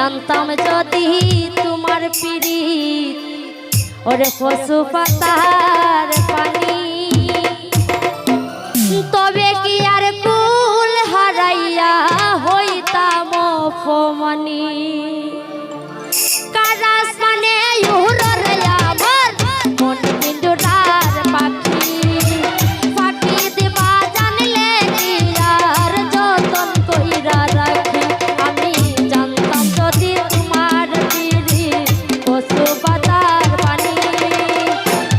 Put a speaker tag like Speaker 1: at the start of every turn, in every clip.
Speaker 1: জানতাম যদি তোমার পিরিত ওরে পশু পাতার পানি, তবে কি আর কুল হারাইয়া হইতাম অপমানি। কারাস মানে ইহুরে আমার মন পিঞ্জরার পাখি, ফাঁকি দিবা জানলে কি আর যতন কইরা রাখি। আমি জানতাম যদি তোমার পিরিত পশু পাতার পানি,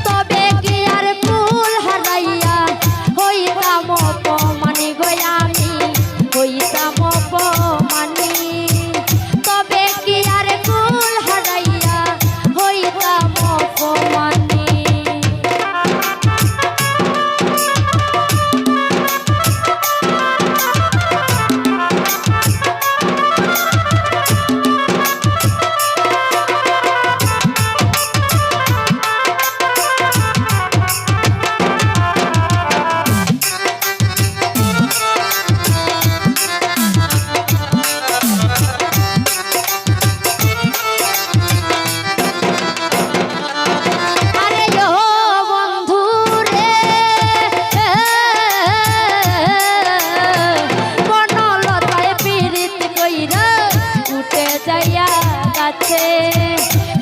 Speaker 1: তবে কি আর কুল হারাইয়া হইতাম অপমানি গো, আমি হইতাম অপমানি। তবে কি আর কুল হারাইয়া হইতাম অপমানি।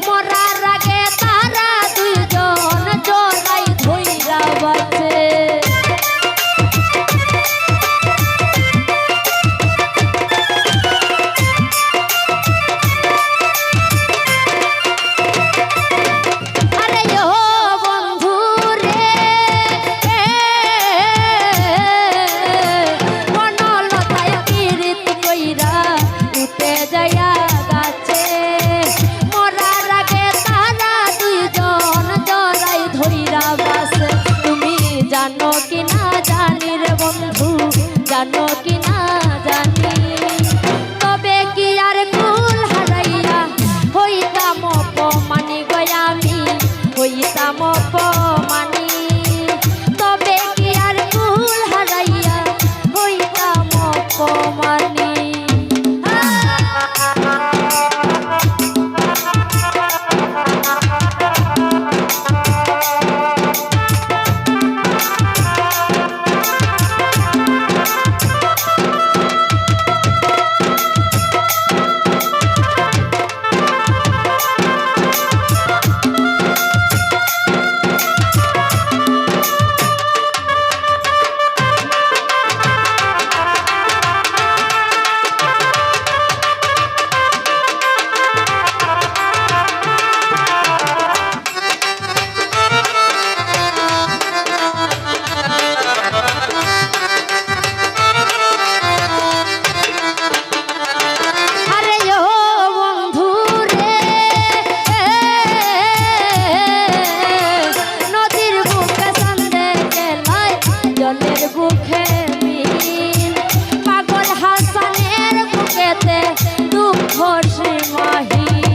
Speaker 1: মরার আগে তারা দুইজন জড়াই ধইরা বাঁচে। আরে ও বন্ধু রে, বনলতায় পিরিত কইরা উঠে যাইয়া গাছে। জানো কি না জানি রে বন্ধু, জানো কি না জানি, তবে কি আর কুল হারাইয়া হইতাম অপমানি গো, আমি হইতাম অপমানি। তবে কি আর কুল হারাইয়া হইতাম অপমানি। পাগল হাসানের বুকেতে দুঃখ সীমাহীন।